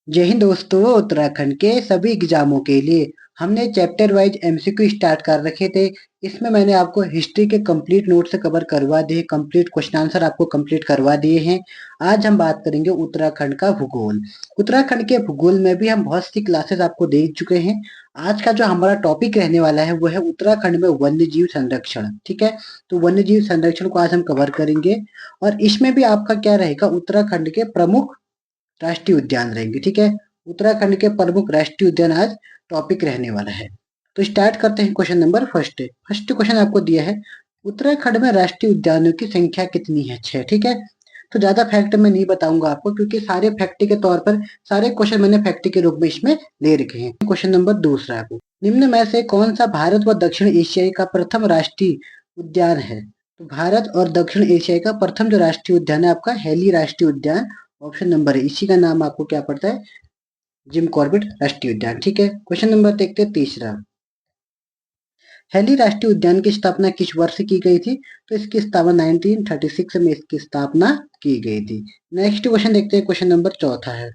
जय हिंद दोस्तों। उत्तराखंड के सभी एग्जामों के लिए हमने चैप्टर वाइज एमसीक्यू स्टार्ट कर रखे थे। इसमें मैंने आपको हिस्ट्री के कंप्लीट नोट से कवर करवा दिए, कंप्लीट क्वेश्चन आंसर आपको कंप्लीट करवा दिए हैं। आज हम बात करेंगे उत्तराखंड का भूगोल। उत्तराखंड के भूगोल में भी हम बहुत सी क्लासेस आपको दे चुके हैं। आज का जो हमारा टॉपिक रहने वाला है वो है उत्तराखंड में वन्य जीव संरक्षण। ठीक है, तो वन्य जीव संरक्षण को आज हम कवर करेंगे और इसमें भी आपका क्या रहेगा, उत्तराखंड के प्रमुख राष्ट्रीय उद्यान रहेंगे। ठीक है, उत्तराखंड के प्रमुख राष्ट्रीय उद्यान आज टॉपिक रहने वाला है। तो स्टार्ट करते हैं। क्वेश्चन नंबर फर्स्ट क्वेश्चन आपको दिया है, उत्तराखंड में राष्ट्रीय उद्यानों की संख्या कितनी है? 6। ठीक है, तो ज्यादा फैक्ट मैं नहीं बताऊंगा आपको क्योंकि सारे फैक्ट के तौर पर सारे क्वेश्चन मैंने फैक्ट के रूप में इसमें ले रखे हैं। क्वेश्चन नंबर दूसरा आपको, निम्न में से कौन सा भारत व दक्षिण एशिया का प्रथम राष्ट्रीय उद्यान है? तो भारत और दक्षिण एशिया का प्रथम जो राष्ट्रीय उद्यान है आपका हैली राष्ट्रीय उद्यान ऑप्शन नंबर है। इसी का नाम आपको क्या पड़ता है? जिम कॉर्बेट राष्ट्रीय उद्यान। ठीक है, क्वेश्चन नंबर देखते हैं तीसरा, हैली राष्ट्रीय उद्यान की स्थापना किस वर्ष की गई थी? तो इसकी स्थापना 1936 में इसकी स्थापना की गई थी। नेक्स्ट क्वेश्चन देखते हैं। क्वेश्चन नंबर चौथा है,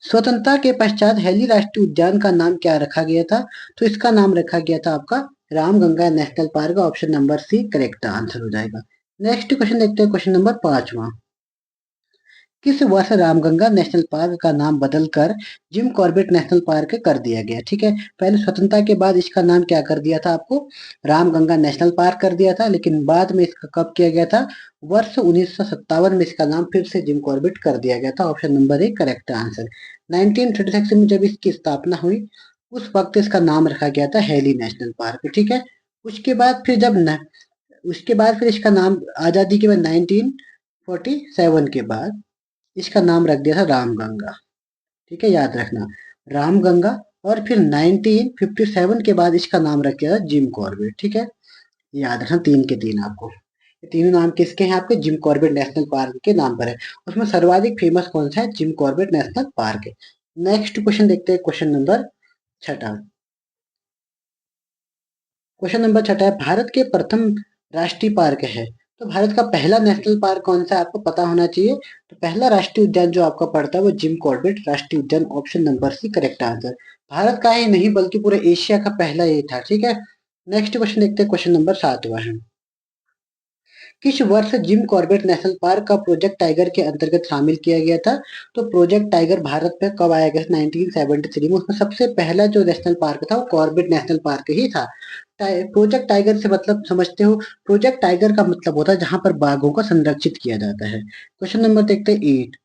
स्वतंत्रता के पश्चात हैली राष्ट्रीय उद्यान का नाम क्या रखा गया था? तो इसका नाम रखा गया था आपका Ramganga national park. Option number C correct answer हो जाएगा। नेक्स्ट क्वेश्चन देखते हैं। क्वेश्चन नंबर पांचवा, किस वर्ष रामगंगा नेशनल पार्क का नाम बदलकर जिम कॉर्बेट नेशनल पार्क कर दिया गया? ठीक है, पहले स्वतंत्रता के बाद इसका नाम क्या कर दिया था आपको? रामगंगा नेशनल पार्क कर दिया था, लेकिन बाद में इसका कब किया गया था? वर्ष 1957 में इसका नाम फिर से जिम कॉर्बेट कर दिया गया था। Option number A correct answer. 1936 में जब इसकी स्थापना हुई उस वक्त इसका नाम रखा गया था हैली नेशनल पार्क। ठीक है, उसके बाद फिर इसका नाम आजादी के बाद 1947 के बाद इसका नाम रख दिया था रामगंगा। ठीक है, याद रखना रामगंगा। और फिर 1957 के बाद इसका नाम रख दिया था जिम कॉर्बेट। ठीक है, याद रखना तीन के तीन आपको। ये तीनों नाम किसके हैं आपके? जिम कॉर्बेट नेशनल पार्क के नाम पर है। उसमें सर्वाधिक फेमस कौन सा है? जिम कॉर्बेट नेशनल पार्क है। नेक्स्ट क्वेश्चन देखते हैं। क्वेश्चन नंबर छठा, क्वेश्चन नंबर छठा है, भारत के प्रथम राष्ट्रीय पार्क है। तो भारत का पहला नेशनल पार्क कौन सा है? आपको पता होना चाहिए। तो पहला राष्ट्रीय उद्यान जो आपका पड़ता है वो जिम कॉर्बेट राष्ट्रीय उद्यान। Option number C correct answer. Bharat का ही नहीं बल्कि पूरे एशिया का पहला ये था। ठीक है, नेक्स्ट क्वेश्चन देखते हैं। क्वेश्चन नंबर सातवां है, किस वर्ष जिम कॉर्बेट नेशनल पार्क का प्रोजेक्ट टाइगर के अंतर्गत शामिल किया गया था? तो प्रोजेक्ट टाइगर भारत पे कब आया गया? 1973 में। उसमें सबसे पहला जो नेशनल पार्क था वो कॉर्बेट नेशनल पार्क ही था। प्रोजेक्ट टाइगर से मतलब समझते हो? प्रोजेक्ट टाइगर का मतलब होता है जहां पर बाघों का संरक्षित किया जाता है। क्वेश्चन नंबर देखते हैं 8,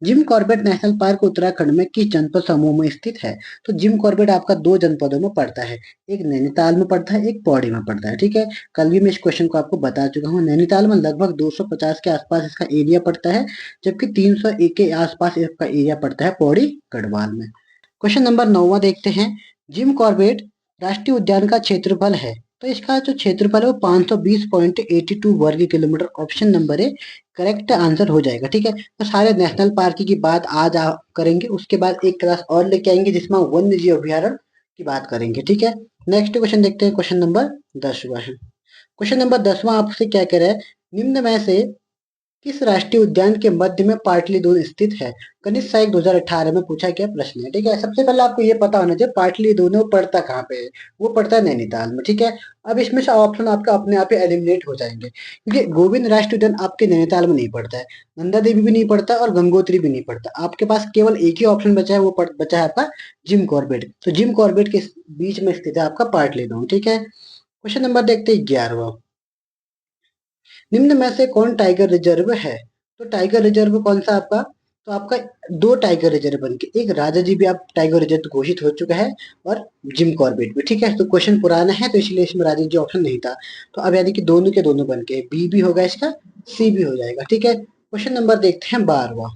Jim Corbett national park Uttarakhand में किस जनपद समूह में स्थित है? तो जिम कॉर्बेट आपका दो जनपदों में पड़ता है, एक नैनीताल में पड़ता है, एक पौड़ी में पड़ता है। ठीक है, कल भी मैं इस क्वेश्चन को आपको बता चुका हूँ। नैनीताल में लगभग 250 के आसपास इसका एरिया पड़ता है, जबकि 301 के आसपास इसका एरिया पड़ता है पौड़ी गढ़वाल में। क्वेश्चन नंबर 9 देखते हैं, जिम कॉर्बेट राष्ट्रीय उद्यान का क्षेत्रफल है। तो इसका जो क्षेत्रफल है वो 520.82 वर्ग kilometre. Option number A correct answer हो जाएगा। ठीक है, तो सारे नेशनल पार्क की बात आज आप करेंगे, उसके बाद एक क्लास और लेके आएंगे जिसमें वन्य जीव अभ्यारण्य की बात करेंगे। ठीक है, नेक्स्ट क्वेश्चन देखते हैं। क्वेश्चन नंबर 10वां है। क्वेश्चन नंबर 10वां आपसे क्या कह रहा है, निम्न में से किस राष्ट्रीय उद्यान के मध्य में पाटली दून स्थित है? गणित साहित्य 2018 में पूछा गया प्रश्न है। ठीक है, सबसे पहले आपको ये पता होना चाहिए पाटली दून वो पड़ता कहाँ पे है? वो पड़ता है नैनीताल में। ठीक है, अब इसमें से ऑप्शन आपका अपने आप ही एलिमिनेट हो जाएंगे क्योंकि गोविंद राष्ट्रीय उद्यान आपके नैनीताल में नहीं पड़ता है, नंदा देवी भी नहीं पड़ता और गंगोत्री भी नहीं पड़ता। आपके पास केवल एक ही ऑप्शन बचा है, वो बचा है आपका जिम कॉर्बेट। तो जिम कॉर्बेट के बीच में स्थित है आपका पाटली दून। ठीक है, क्वेश्चन नंबर देखते हैं 11वां, निम्न में से कौन टाइगर रिजर्व है? तो टाइगर रिजर्व कौन सा आपका? तो आपका दो टाइगर रिजर्व बन के, एक राजा जी भी आप टाइगर रिजर्व घोषित हो चुका है और जिम कॉर्बेट भी। ठीक है, तो क्वेश्चन पुराना है तो इसलिए इसमें राजा जी ऑप्शन नहीं था। तो अब यानी कि दोनों के दोनों बन के बी भी होगा, इसका सी भी हो जाएगा। ठीक है, क्वेश्चन नंबर देखते हैं 12वां,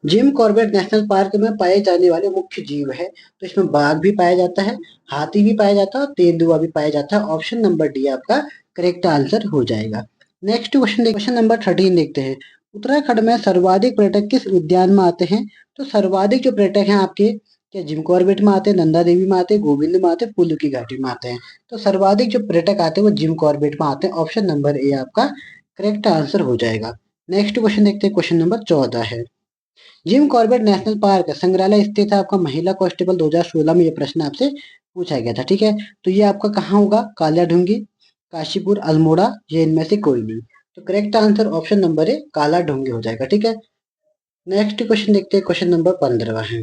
जिम कॉर्बेट नेशनल पार्क में पाए जाने वाले मुख्य जीव है। तो इसमें बाघ भी पाया जाता है, हाथी भी पाया जाता है और तेंदुआ भी पाया जाता है। ऑप्शन नंबर डी आपका करेक्ट आंसर हो जाएगा। नेक्स्ट क्वेश्चन नंबर 13 देखते हैं, उत्तराखंड में सर्वाधिक पर्यटक किस उद्यान में आते हैं? तो सर्वाधिक जो पर्यटक हैं आपके, क्या जिम कॉर्बेट में आते हैं, नंदा देवी में आते हैं, गोविंद में आते हैं, फूलों की घाटी में आते हैं? तो सर्वाधिक जो पर्यटक आते हैं वो जिम कॉर्बेट में आते हैं। ऑप्शन नंबर ए आपका करेक्ट आंसर हो जाएगा। नेक्स्ट क्वेश्चन देखते हैं, क्वेश्चन नंबर 14 है। जिम कॉर्बेट नेशनल पार्क संग्रहालय स्थित है आपका महिला कांस्टेबल 2016 में ये प्रश्न आपसे पूछा गया था, ठीक है। तो ये आपका कहाँ होगा? कालाढूंगी, काशीपुर, अल्मोड़ा, ये इनमें से कोई नहीं। तो करेक्ट आंसर ऑप्शन नंबर ए कालाढूंगी हो जाएगा, ठीक है। नेक्स्ट क्वेश्चन देखते हैं, क्वेश्चन नंबर 15 है।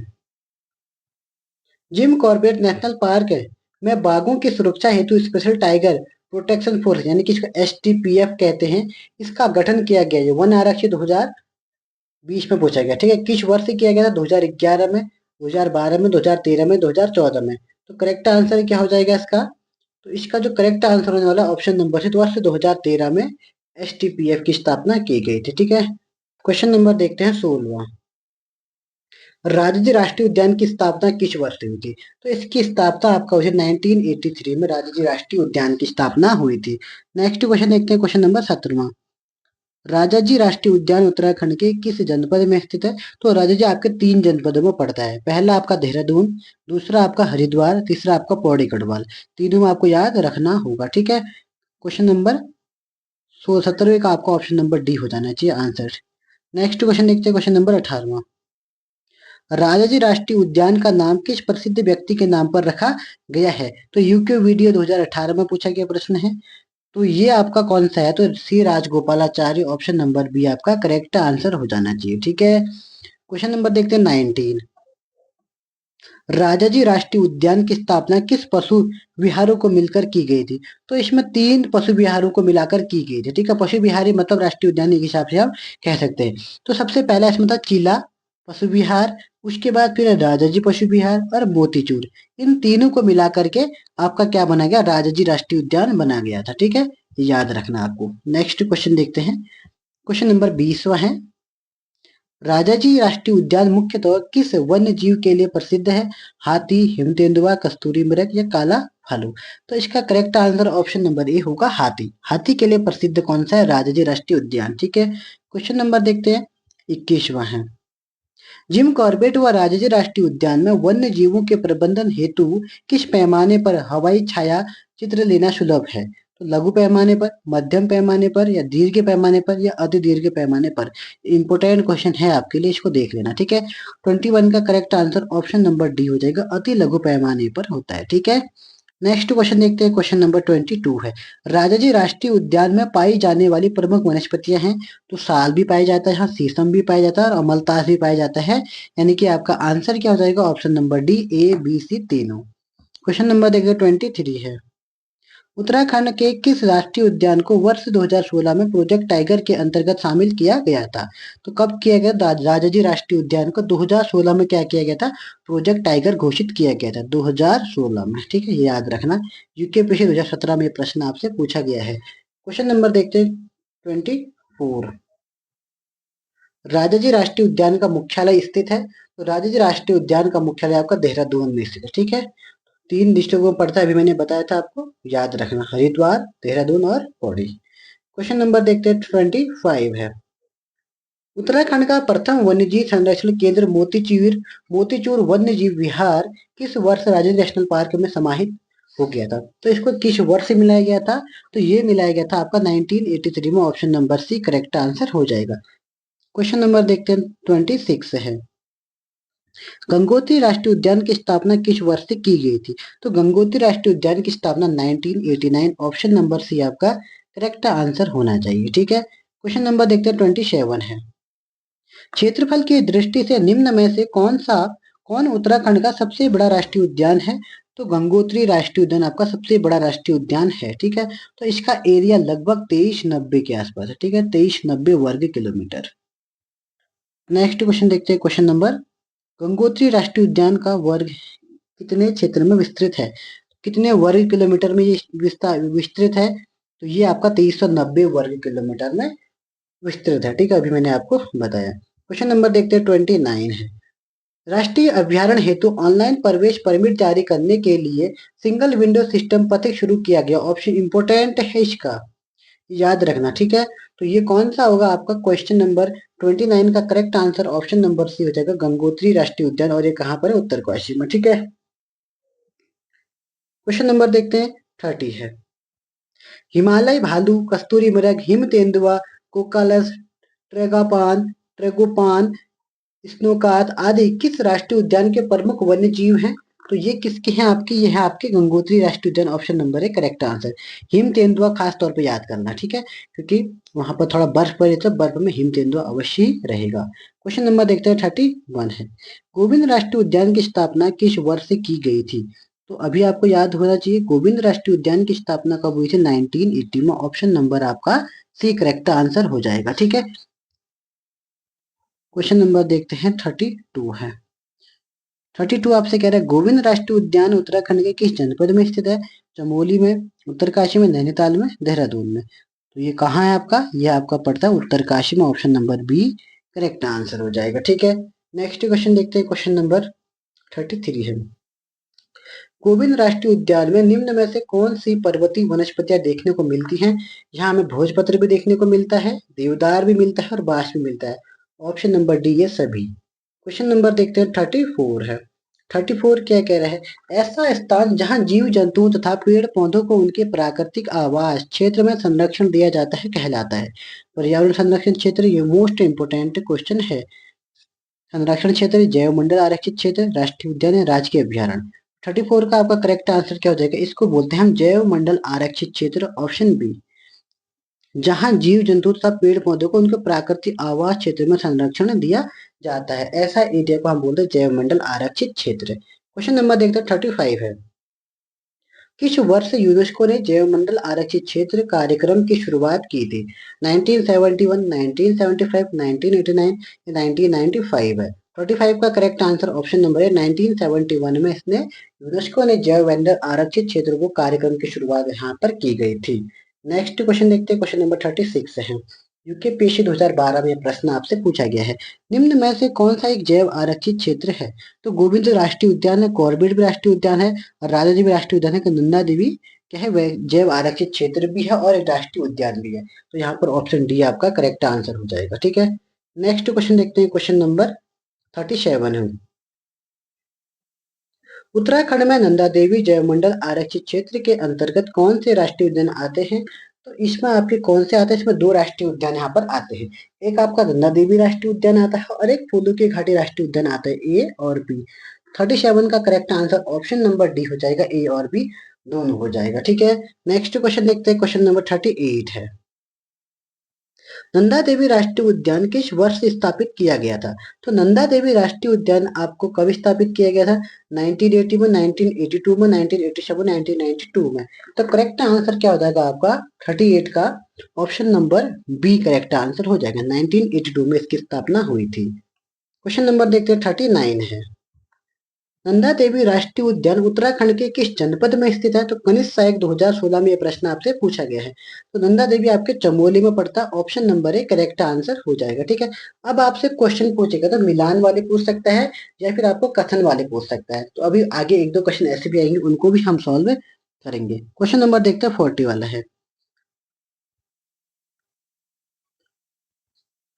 जिम कॉर्बेट नेशनल पार्क में बाघों की सुरक्षा हेतु स्पेशल टाइगर प्रोटेक्शन फोर्स यानी कि इसको STPF कहते हैं, इसका गठन किया गया है। वन आरक्षी 2020 में पूछा गया, ठीक है। किस वर्ष से किया गया था? 2011 में, 2012 में, 2013 में, 2014 में। तो करेक्ट आंसर क्या हो जाएगा इसका? तो इसका जो करेक्ट आंसर होने वाला ऑप्शन नंबर है, तो वर्ष 2013 में STPF की स्थापना की गई थी, ठीक है। क्वेश्चन नंबर देखते हैं 16। राजाजी राष्ट्रीय उद्यान की स्थापना किस वर्ष हुई थी? तो इसकी स्थापना आपका हुई 1983 में राजाजी राष्ट्रीय उद्यान की स्थापना हुई थी। नेक्स्ट क्वेश्चन देखते हैं, क्वेश्चन नंबर 17। राजाजी राष्ट्रीय उद्यान उत्तराखंड के किस जनपद में स्थित है? तो राजाजी आपके 3 जनपदों में पड़ता है। पहला आपका देहरादून, दूसरा आपका हरिद्वार, तीसरा आपका पौड़ी गढ़वाल। तीनों में आपको याद रखना होगा, ठीक है। क्वेश्चन नंबर 17वें का आपका ऑप्शन नंबर डी हो जाना चाहिए आंसर। नेक्स्ट क्वेश्चन देखते हैं, क्वेश्चन नंबर 18। राजाजी राष्ट्रीय उद्यान का नाम किस प्रसिद्ध व्यक्ति के नाम पर रखा गया है? तो यूके वीडियो 2018 में पूछा गया प्रश्न है। तो ये आपका कौन सा है? तो सी राजगोपालाचार्य, ऑप्शन नंबर बी आपका करेक्ट आंसर हो जाना चाहिए, ठीक है। क्वेश्चन नंबर देखते हैं 19। राजाजी राष्ट्रीय उद्यान की स्थापना किस पशु विहारों को मिलकर की गई थी? तो इसमें 3 पशु विहारों को मिलाकर की गई थी, ठीक है। पशु विहारी मतलब राष्ट्रीय उद्यान के हिसाब से हम कह सकते हैं। तो सबसे पहला इसमें था चिला पशु विहार, उसके बाद फिर राजाजी पशु विहार और मोतीचूर। इन तीनों को मिला करके आपका क्या बना गया? राजाजी राष्ट्रीय उद्यान बना गया था, ठीक है। याद रखना आपको। नेक्स्ट क्वेश्चन देखते हैं, क्वेश्चन नंबर 20वां है। राजाजी राष्ट्रीय उद्यान मुख्यतः किस वन्य जीव के लिए प्रसिद्ध है? हाथी, हिम तेंदुआ, कस्तूरी मृग या काला भालू। तो इसका करेक्ट आंसर ऑप्शन नंबर ए होगा हाथी। हाथी के लिए प्रसिद्ध कौन सा है? राजाजी राष्ट्रीय उद्यान, ठीक है। क्वेश्चन नंबर देखते हैं 21वां है। जिम कॉर्बेट व राजाजी राष्ट्रीय उद्यान में वन्य जीवों के प्रबंधन हेतु किस पैमाने पर हवाई छाया चित्र लेना सुलभ है? तो लघु पैमाने पर, मध्यम पैमाने पर या दीर्घ पैमाने पर या अति दीर्घ पैमाने पर। इंपोर्टेंट क्वेश्चन है आपके लिए, इसको देख लेना, ठीक है। 21 का correct answer option number D हो जाएगा, अति लघु पैमाने पर होता है, ठीक है। नेक्स्ट क्वेश्चन देखते हैं, क्वेश्चन नंबर 22 है। राजाजी राष्ट्रीय उद्यान में पाई जाने वाली प्रमुख वनस्पतियां हैं। तो साल भी पाया जाता है, यहाँ शीशम भी पाया जाता है और अमलतास भी पाया जाता है। यानी कि आपका आंसर क्या हो जाएगा? Option number D, A B C तीनों। क्वेश्चन नंबर देखिए 23 है। उत्तराखंड के किस राष्ट्रीय उद्यान को वर्ष 2016 में प्रोजेक्ट टाइगर के अंतर्गत शामिल किया गया था? तो कब किया गया? राजाजी राष्ट्रीय उद्यान को 2016 में क्या किया गया था? प्रोजेक्ट टाइगर घोषित किया गया था 2016 में, ठीक है। ये याद रखना, यूकेपीएससी 2017 में ये प्रश्न आपसे पूछा गया है। क्वेश्चन नंबर देखते हैं 24। राजाजी राष्ट्रीय उद्यान का मुख्यालय स्थित है। तो राजाजी राष्ट्रीय उद्यान का मुख्यालय आपका देहरादून में स्थित है, ठीक है। 3 डिस्ट्रिक्टों में पड़ता है, अभी मैंने बताया था आपको, याद रखना, हरिद्वार, देहरादून और पौड़ी। क्वेश्चन नंबर देखते हैं 25 है। उत्तराखंड का प्रथम वन्यजीव संरक्षण केंद्र मोतीचूर वन्य जीव विहार किस वर्ष राजेंद्र नेशनल पार्क में समाहित हो गया था? तो इसको किस वर्ष से मिलाया गया था? तो ये मिलाया गया था आपका 1983 में, option number C correct answer हो जाएगा। क्वेश्चन नंबर देखते हैं 26 है। गंगोत्री राष्ट्रीय उद्यान की स्थापना किस वर्ष से की गई थी? तो गंगोत्री राष्ट्रीय उद्यान की स्थापना 1989, ऑप्शन नंबर सी आपका करेक्ट आंसर होना चाहिए, ठीक है। क्वेश्चन नंबर देखते हैं 27 है। क्षेत्रफल की दृष्टि से निम्न में से कौन उत्तराखंड का सबसे बड़ा राष्ट्रीय उद्यान है? तो गंगोत्री राष्ट्रीय उद्यान आपका सबसे बड़ा राष्ट्रीय उद्यान है, ठीक है। तो इसका एरिया लगभग 2390 के आसपास है, ठीक है, 2390 वर्ग किलोमीटर। नेक्स्ट क्वेश्चन देखते हैं, क्वेश्चन नंबर, गंगोत्री राष्ट्रीय उद्यान का वर्ग कितने क्षेत्र में विस्तृत है? कितने वर्ग किलोमीटर में ये विस्तृत है? तो ये आपका 2390 वर्ग किलोमीटर में विस्तृत है, ठीक है, अभी मैंने आपको बताया। क्वेश्चन नंबर देखते हैं 29 है। राष्ट्रीय अभ्यारण्य हेतु ऑनलाइन प्रवेश परमिट जारी करने के लिए सिंगल विंडो सिस्टम पथिक शुरू किया गया। ऑप्शन इंपोर्टेंट है इसका, याद रखना, ठीक है। तो ये कौन सा होगा आपका? क्वेश्चन नंबर 29 का correct answer option number C हो जाएगा, गंगोत्री राष्ट्रीय उद्यान, और ये कहाँ पर है? उत्तरकाशी में, ठीक है। क्वेश्चन नंबर देखते हैं 30 है। हिमालय भालू, कस्तूरी मृग, हिम तेंदुआ, कोकालस ट्रेगापान, ट्रेगोपान, स्नोकाद आदि किस राष्ट्रीय उद्यान के प्रमुख वन्य जीव हैं? तो ये किसके हैं आपके? ये है आपके गंगोत्री राष्ट्रीय उद्यान, ऑप्शन नंबर है करेक्ट आंसर। हिम तेंदुआ खास तौर पे याद करना, ठीक है, क्योंकि वहां पर थोड़ा बर्फ पड़े तो बर्फ में हिम तेंदुआ अवश्य ही रहेगा। क्वेश्चन नंबर देखते हैं 31 है। गोविंद राष्ट्रीय उद्यान की स्थापना किस वर्ष से की गई थी? तो अभी आपको याद होना चाहिए, गोविंद राष्ट्रीय उद्यान की स्थापना कब हुई थी? 1980 में। ऑप्शन नंबर आपका सी करेक्ट आंसर हो जाएगा, ठीक है। क्वेश्चन नंबर देखते हैं 32 है। 32 आपसे कह रहा है गोविंद राष्ट्रीय उद्यान उत्तराखंड के किस जनपद में स्थित है? चमोली में, उत्तरकाशी में, नैनीताल में, देहरादून में। तो ये कहाँ है आपका? ये आपका पड़ता है उत्तरकाशी में। Option number B correct answer हो जाएगा, ठीक है। नेक्स्ट क्वेश्चन देखते हैं, क्वेश्चन नंबर 33 है। गोविंद राष्ट्रीय उद्यान में निम्न में से कौन सी पर्वतीय वनस्पतियां देखने को मिलती हैं? यहाँ हमें भोजपत्र भी देखने को मिलता है, देवदार भी मिलता है और बांस भी मिलता है। ऑप्शन नंबर डी ये सभी। क्वेश्चन नंबर देखते हैं 34 है। 34 क्या कह रहा है? ऐसा स्थान जहां जीव जंतुओं तथा पेड़ पौधों को उनके प्राकृतिक आवास क्षेत्र में संरक्षण दिया जाता है कहलाता है। पर्यावरण संरक्षण क्षेत्र, ये मोस्ट इंपोर्टेंट क्वेश्चन है। संरक्षण क्षेत्र, जैव मंडल आरक्षित क्षेत्र, राष्ट्रीय उद्यान या राजकीय अभ्यारण्य। 34 का आपका करेक्ट आंसर क्या हो जाएगा? इसको बोलते हैं हम जैव मंडल आरक्षित क्षेत्र, ऑप्शन बी। जहां जीव जंतु तथा पेड़ पौधों को उनके प्राकृतिक आवास क्षेत्र में संरक्षण दिया जाता है, ऐसा एरिया को हम बोलते हैं जैव मंडल आरक्षित क्षेत्र। क्वेश्चन नंबर देखते हैं 35 है। किस वर्ष यूनेस्को ने जैव मंडल आरक्षित क्षेत्र कार्यक्रम की शुरुआत की थी? 1971, 1975, 1989 या 1995 है। 35 का करेक्ट आंसर ऑप्शन नंबर है 1971 में इसने यूनेस्को ने जैव मंडल आरक्षित क्षेत्र को कार्यक्रम की शुरुआत यहाँ पर की गई थी। नेक्स्ट क्वेश्चन देखते हैं, क्वेश्चन नंबर 36 है। यूकेपीएससी 2012 में प्रश्न आपसे पूछा गया है, निम्न में से कौन सा एक जैव आरक्षित क्षेत्र है? तो गोविंद राष्ट्रीय उद्यान है, कॉर्बेट भी राष्ट्रीय उद्यान है और राजा देवी राष्ट्रीय उद्यान है कि नंदा देवी क्या है वह जैव आरक्षित क्षेत्र भी है और एक राष्ट्रीय उद्यान भी है। तो यहाँ पर ऑप्शन डी आपका करेक्ट आंसर हो जाएगा, ठीक है। नेक्स्ट क्वेश्चन देखते हैं, क्वेश्चन नंबर 37 है। उत्तराखंड में नंदा देवी जैव मंडल आरक्षित क्षेत्र के अंतर्गत कौन से राष्ट्रीय उद्यान आते हैं? तो इसमें आपके कौन से आते हैं? इसमें दो राष्ट्रीय उद्यान यहाँ पर आते हैं। एक आपका नंदा देवी राष्ट्रीय उद्यान आता है और एक फूलों की घाटी राष्ट्रीय उद्यान आता है, ए और बी। 37 का correct answer option number D हो जाएगा, ए और बी दोनों हो जाएगा, ठीक है। नेक्स्ट क्वेश्चन देखते हैं, क्वेश्चन नंबर 38 है। नंदा देवी राष्ट्रीय उद्यान किस वर्ष स्थापित किया गया था? तो नंदा देवी राष्ट्रीय उद्यान आपको कब स्थापित किया गया था? 1980 में, 1982 में, 1987, 1992 में। तो करेक्ट आंसर क्या हो जाएगा आपका? 38 का option number B correct answer हो जाएगा। 1982 में इसकी स्थापना हुई थी। क्वेश्चन नंबर देखते हैं 39 है। नंदा देवी राष्ट्रीय उद्यान उत्तराखंड के किस जनपद में स्थित है? तो कनिष्ठ सहायक 2016 में यह प्रश्न आपसे पूछा गया है। तो नंदा देवी आपके चमोली में पड़ता है, option number A correct answer हो जाएगा, ठीक है। अब आपसे क्वेश्चन पूछेगा तो मिलान वाले पूछ सकता है या फिर आपको कथन वाले पूछ सकता है। तो अभी आगे एक दो क्वेश्चन ऐसे भी आएंगे, उनको भी हम सॉल्व करेंगे। क्वेश्चन नंबर देखते हैं 40 वाला है।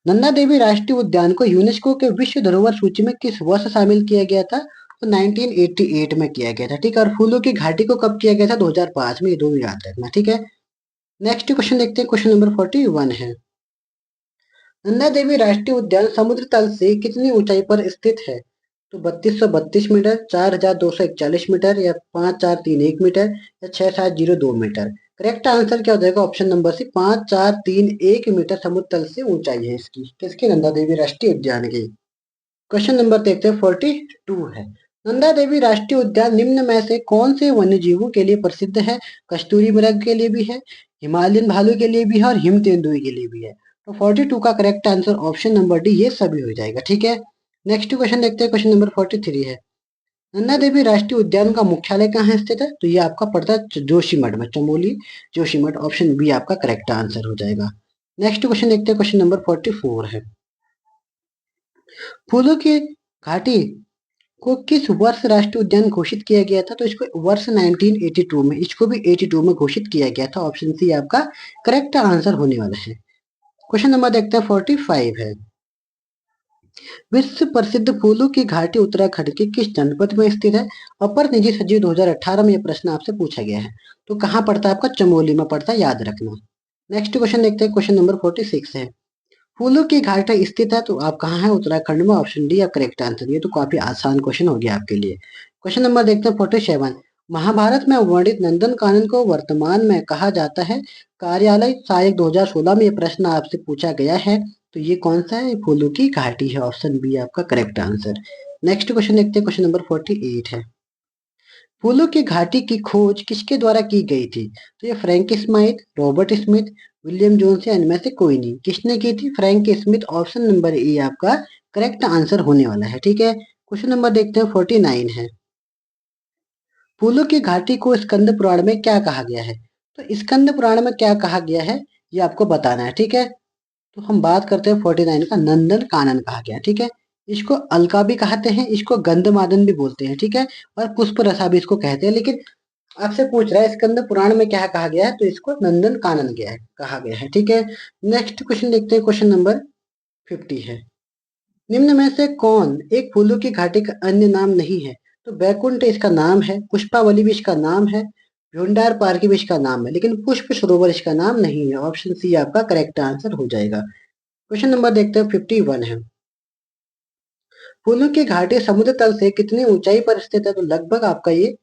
नंदा देवी राष्ट्रीय उद्यान को यूनेस्को के विश्व धरोहर सूची में किस वर्ष शामिल किया गया था? तो 1988 में किया गया था, ठीक है। और फूलों की घाटी को कब किया गया था? 2005 में। ये दोनों याद रखना, ठीक है। नेक्स्ट क्वेश्चन देखते हैं, क्वेश्चन नंबर 41 है। नंदा देवी राष्ट्रीय उद्यान समुद्र तल से कितनी ऊंचाई पर स्थित है? तो 3232 मीटर, 4241 मीटर या 5431 मीटर या 6702 मीटर। करेक्ट आंसर क्या हो जाएगा? ऑप्शन नंबर सी 5431 मीटर समुद्र तल से ऊंचाई है इसकी, किसकी? नंदा देवी राष्ट्रीय उद्यान की। क्वेश्चन नंबर देखते हैं 42 है। नंदा देवी राष्ट्रीय उद्यान निम्न में से कौन से वन्य जीवों के लिए प्रसिद्ध है? कस्तूरी मृग के लिए भी है, हिमालयन भालू के लिए भी है और हिम तेंदुए के लिए भी है। तो 42 का correct answer option number D ये सभी हो जाएगा, ठीक है। नेक्स्ट क्वेश्चन देखते हैं, क्वेश्चन नंबर 43 है। नंदा देवी राष्ट्रीय उद्यान का मुख्यालय कहाँ स्थित है? तो ये आपका पड़ता है जोशीमठ में, चमोली जोशीमठ। ऑप्शन बी आपका करेक्ट आंसर हो जाएगा। नेक्स्ट क्वेश्चन देखते हैं, क्वेश्चन नंबर 44 है। फूलों की घाटी को किस वर्ष राष्ट्रीय उद्यान घोषित किया गया था? तो इसको वर्ष 1982 में, इसको भी 82 में घोषित किया गया था। ऑप्शन सी आपका करेक्ट आंसर होने वाला है। क्वेश्चन नंबर देखते हैं 45 है। विश्व प्रसिद्ध फूलों की घाटी उत्तराखंड के किस जनपद में स्थित है? अपर निजी सचिव 2018 में यह प्रश्न आपसे पूछा गया है। तो कहाँ पड़ता है आपका? चमोली में पड़ता है, याद रखना। नेक्स्ट क्वेश्चन देखते हैं, क्वेश्चन नंबर 46 है। फूलों की घाटी स्थित है तो आप कहाँ है? उत्तराखंड में। ऑप्शन डी आप करेक्ट आंसर। ये तो काफी आसान क्वेश्चन हो गया आपके लिए। क्वेश्चन नंबर देखते हैं 47। महाभारत में वर्णित नंदन कानन को वर्तमान में कहा जाता है। कार्यालय सहायक 2016 में ये प्रश्न आपसे पूछा गया है। तो ये कौन सा है? फूलों की घाटी है। ऑप्शन बी आपका करेक्ट आंसर। नेक्स्ट क्वेश्चन देखते हैं। क्वेश्चन नंबर 48 है। फूलों की घाटी की खोज किसके द्वारा की गई थी? तो ये Frank Smythe, Robert Smith, William Jones या इनमें से कोई नहीं। किसने की थी? Frank Smith. Option number A आपका करेक्ट आंसर होने वाला है। ठीक है। क्वेश्चन नंबर देखते हैं 49 है। फूलों की घाटी को स्कंद पुराण में क्या कहा गया है? तो स्कंद पुराण में क्या कहा गया है ये आपको बताना है। ठीक है। तो हम बात करते हैं 49 का। नंदन कानन कहा गया। ठीक है। इसको अलका भी कहते हैं, इसको गंधमादन भी बोलते हैं। ठीक है। और पुष्प रसा भी इसको कहते हैं। लेकिन आपसे पूछ रहा है स्कंद पुराण में क्या कहा गया है, तो इसको नंदन कानन गया है कहा गया है। ठीक है। नेक्स्ट क्वेश्चन देखते हैं। क्वेश्चन नंबर 50 है। निम्न में से कौन एक फूलों की घाटी का अन्य नाम नहीं है? तो बैकुंठ इसका नाम है, पुष्पावली भी इसका नाम है, भ्यूंडार पार्क भी इसका नाम है, लेकिन पुष्प सरोवर इसका नाम नहीं है। ऑप्शन सी आपका करेक्ट आंसर हो जाएगा। क्वेश्चन नंबर देखते हैं 51 है। फूलों की घाटी समुद्र तल से कितनी ऊंचाई पर स्थित है? तो लगभग आपका ये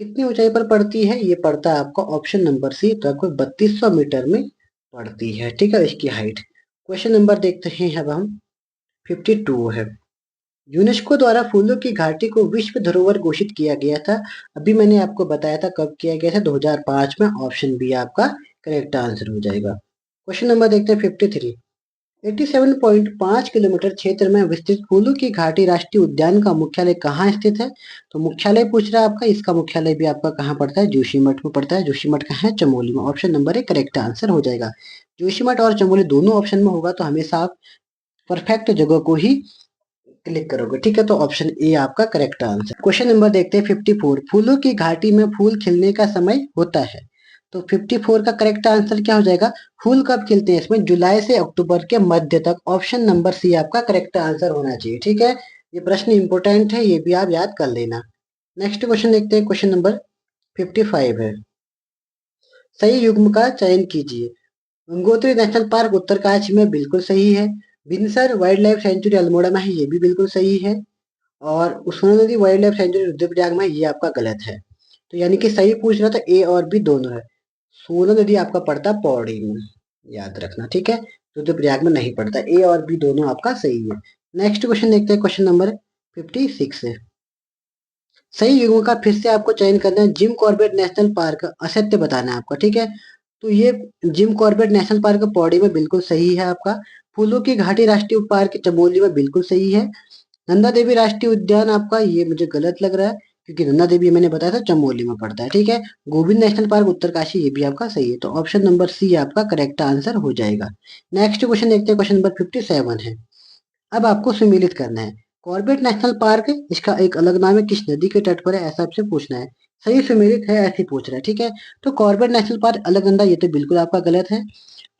कितनी ऊंचाई पर पड़ती है? ये पड़ता है आपका ऑप्शन नंबर सी, तो आपको 3200 मीटर में पड़ती है। ठीक है, इसकी हाइट। क्वेश्चन नंबर देखते हैं अब हम 52 है। यूनेस्को द्वारा फूलों की घाटी को विश्व धरोहर घोषित किया गया था। अभी मैंने आपको बताया था कब किया गया था, 2005 में। ऑप्शन बी आपका करेक्ट आंसर हो जाएगा। क्वेश्चन नंबर देखते हैं 53। 87.5 किलोमीटर क्षेत्र में विस्तृत फूलों की घाटी राष्ट्रीय उद्यान का मुख्यालय कहाँ स्थित है? तो मुख्यालय पूछ रहा है आपका। इसका मुख्यालय भी आपका कहाँ पड़ता है? जोशीमठ में पड़ता है। जोशीमठ कहाँ है? चमोली में। Option number A correct answer हो जाएगा। जोशीमठ और चमोली दोनों ऑप्शन में होगा तो हमेशा आप परफेक्ट जगह को ही क्लिक करोगे। ठीक है, तो ऑप्शन ए आपका करेक्ट आंसर। क्वेश्चन नंबर देखते हैं 54। फूलों की घाटी में फूल खिलने का समय होता है। तो 54 का करेक्ट आंसर क्या हो जाएगा? फूल कब खिलते हैं इसमें? जुलाई से अक्टूबर के मध्य तक। ऑप्शन नंबर सी आपका करेक्ट आंसर होना चाहिए। ठीक है, ये प्रश्न इंपोर्टेंट है, ये भी आप याद कर लेना। नेक्स्ट क्वेश्चन देखते हैं। क्वेश्चन नंबर 55 है। सही युग्म का चयन कीजिए। गंगोत्री नेशनल पार्क उत्तरकाशी में बिल्कुल सही है। बिनसर वाइल्ड लाइफ सेंचुरी अल्मोड़ा में है, ये भी बिल्कुल सही है। और सोन नदी वाइल्ड लाइफ सेंचुरी रुद्रप्रयाग में, ये आपका गलत है। तो यानी कि सही पूछ रहा था, ए और बी दोनों है। सोन नदी आपका पड़ता पौड़ी में, याद रखना। ठीक है, रुद्रप्रयाग में नहीं पड़ता। ए और बी दोनों आपका सही है। नेक्स्ट क्वेश्चन देखते हैं। क्वेश्चन नंबर 56 है। सही युग्म का फिर से आपको चयन करना है। जिम कॉर्बेट नेशनल पार्क असत्य बताना है आपका। ठीक है, तो ये Jim Corbett national park Pauri में बिल्कुल सही है आपका। फूलों की घाटी राष्ट्रीय पार्क चमोली में बिल्कुल सही है। नंदा देवी राष्ट्रीय उद्यान आपका ये मुझे गलत लग रहा है, क्योंकि नंदा देवी मैंने बताया था चमोली में पड़ता है। ठीक है, गोविंद नेशनल पार्क उत्तरकाशी, ये भी आपका सही है। तो ऑप्शन नंबर सी आपका करेक्ट आंसर हो जाएगा। नेक्स्ट क्वेश्चन देखते हैं। क्वेश्चन नंबर 57 है। अब आपको सुमेलित करना है। कॉर्बेट नेशनल पार्क इसका एक अलग नाम है, किस नदी के तट पर है, ऐसा आपसे पूछना है। सही सुमेलित है ऐसे पूछ रहा है। ठीक है, तो कॉर्बेट नेशनल पार्क अलकनंदा, ये तो बिल्कुल आपका गलत है।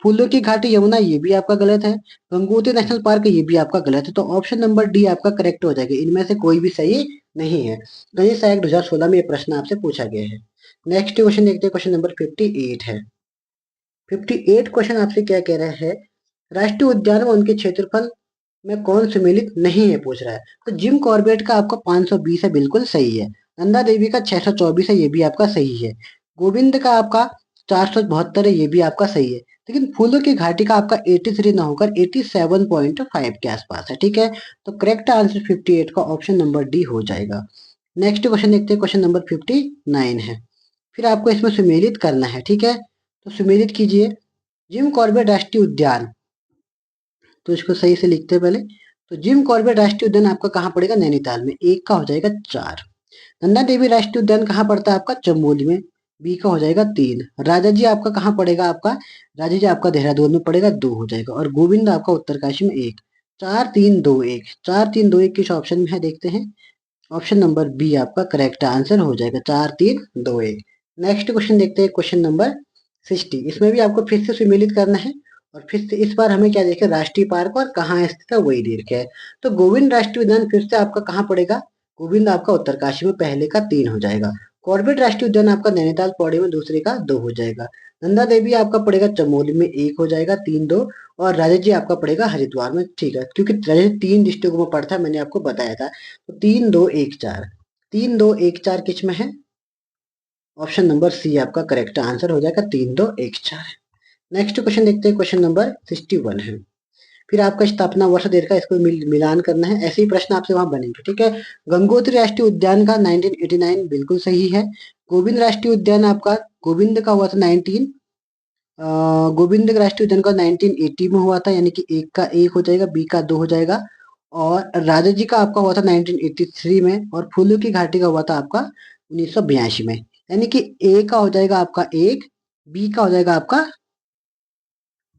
फूलों की घाटी यमुना, ये भी आपका गलत है। गंगोत्री नेशनल पार्क, ये भी आपका गलत है। तो ऑप्शन नंबर डी आपका करेक्ट हो जाएगा। इनमें से कोई भी सही नहीं है। गणेश सहायक 2016 में ये प्रश्न आपसे पूछा गया है। नेक्स्ट क्वेश्चन देखते हैं। क्वेश्चन नंबर 58 है। 58 क्वेश्चन आपसे क्या कह रहा है? राष्ट्रीय उद्यान में उनके क्षेत्रफल में कौन सम्मिलित नहीं है पूछ रहा है। तो जिम कॉर्बेट का आपका 520 है, बिल्कुल सही है। नंदा देवी का 624 है, ये भी आपका सही है। गोविंद का आपका 472 है, ये भी आपका सही है। लेकिन फूलों की घाटी का आपका 83 ना होकर 87.5 के आसपास है। ठीक है, तो करेक्ट आंसर 58 का ऑप्शन नंबर डी हो जाएगा। नेक्स्ट क्वेश्चन देखते हैं। क्वेश्चन नंबर 59 है। फिर आपको इसमें सुमेलित करना है। ठीक है, तो सुमेलित कीजिए। जिम कॉर्बेट राष्ट्रीय उद्यान, तो इसको सही से लिखते हैं पहले। तो जिम कॉर्बेट राष्ट्रीय उद्यान आपका कहाँ पड़ेगा? नैनीताल में। एक का हो जाएगा 4। नंदा देवी राष्ट्रीय उद्यान कहाँ पड़ता है आपका? चमोली में। बी का हो जाएगा 3। राजा जी आपका कहाँ पड़ेगा? आपका राजा जी आपका देहरादून में पड़ेगा, 2 हो जाएगा। और गोविंद आपका उत्तरकाशी में 1। 4 3 2 1, 4 3 2 1 किस ऑप्शन में है देखते हैं। ऑप्शन नंबर बी आपका करेक्ट आंसर हो जाएगा, 4 3 2 1। नेक्स्ट क्वेश्चन देखते हैं। Question number 60। इसमें भी आपको फिर से सुमेलित करना है। और फिर से इस बार हमें क्या देखिए, राष्ट्रीय पार्क और कहाँ स्थित है वही देख के है। तो गोविंद राष्ट्रीय उद्यान फिर से आपका कहाँ पड़ेगा? गोविंद आपका उत्तरकाशी में, पहले का 3 हो जाएगा। कॉर्बेट राष्ट्रीय उद्यान आपका नैनीताल पौड़ी में दूसरे का 2 हो जाएगा। नंदा देवी आपका पड़ेगा चमोली में 1 हो जाएगा 3-2, और राजत जी आपका पड़ेगा हरिद्वार में, ठीक है, क्योंकि राजत 3 डिस्ट्रिक्टों में पड़ता है, मैंने आपको बताया था। तो 3-2-1-4, 3-2-1-4 किस में है? ऑप्शन नंबर सी आपका करेक्ट आंसर हो जाएगा 3-2-1-4। नेक्स्ट क्वेश्चन देखते हैं, क्वेश्चन नंबर 61 है। फिर आपका स्थापना वर्ष देर का इसको मिलान करना है, ऐसे ही प्रश्न आपसे वहां बनेंगे, ठीक है। गंगोत्री राष्ट्रीय उद्यान का 1989 बिल्कुल सही है। गोविंद राष्ट्रीय उद्यान आपका गोविंद का हुआ था 19 गोविंद राष्ट्रीय उद्यान का 1980 में हुआ था, यानी कि एक का 1 हो जाएगा, बी का 2 हो जाएगा। और राजा जी का आपका हुआ था 1983 में, और फूलों की घाटी का हुआ था आपका 1982 में, यानी कि ए का हो जाएगा आपका 1, बी का हो जाएगा आपका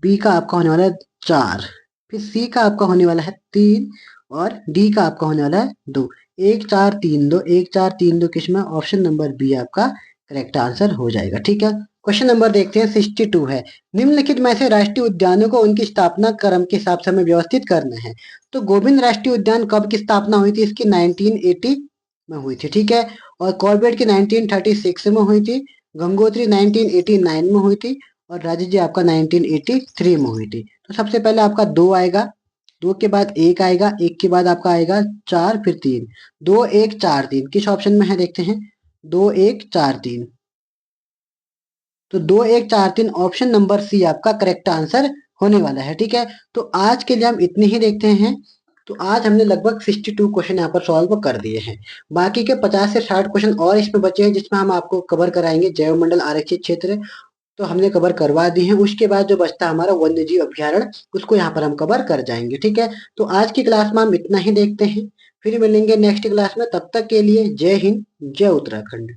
बी का आपका होने वाला है 4, फिर सी का आपका होने वाला है 3, और डी का आपका होने वाला है 2। 1-4-3-2, 1-4-3-2 किस में? ऑप्शन नंबर बी आपका करेक्ट आंसर हो जाएगा, ठीक है। क्वेश्चन नंबर देखते हैं 62 है। निम्नलिखित में से राष्ट्रीय उद्यानों को उनकी स्थापना क्रम के हिसाब से हमें व्यवस्थित करना है। तो गोविंद राष्ट्रीय उद्यान कब की स्थापना हुई थी? इसकी 1980 में हुई थी, ठीक है। और कॉर्बेट की 1936 में हुई थी। गंगोत्री 1989 में हुई थी, और राजू जी आपका 1983 में हुई थी। तो सबसे पहले आपका 2 आएगा, 2 के बाद 1 आएगा, 1 के बाद आपका आएगा 4, फिर 3। 2-1-4-3 किस ऑप्शन में है देखते हैं। 2-1-4-3, तो 2-1-4-3 ऑप्शन नंबर सी आपका करेक्ट आंसर होने वाला है, ठीक है। तो आज के लिए हम इतने ही देखते हैं। तो आज हमने लगभग 62 क्वेश्चन यहाँ पर सॉल्व कर दिए हैं। बाकी के 50 से 60 क्वेश्चन और इसमें बचे हैं, जिसमें हम आपको कवर कराएंगे जैव मंडल आरक्षित क्षेत्र, तो हमने कवर करवा दी है। उसके बाद जो बचता है हमारा वन्य जीव अभ्यारण्य, उसको यहाँ पर हम कवर कर जाएंगे, ठीक है। तो आज की क्लास में हम इतना ही देखते हैं, फिर मिलेंगे नेक्स्ट क्लास में। तब तक के लिए जय हिंद, जय उत्तराखंड।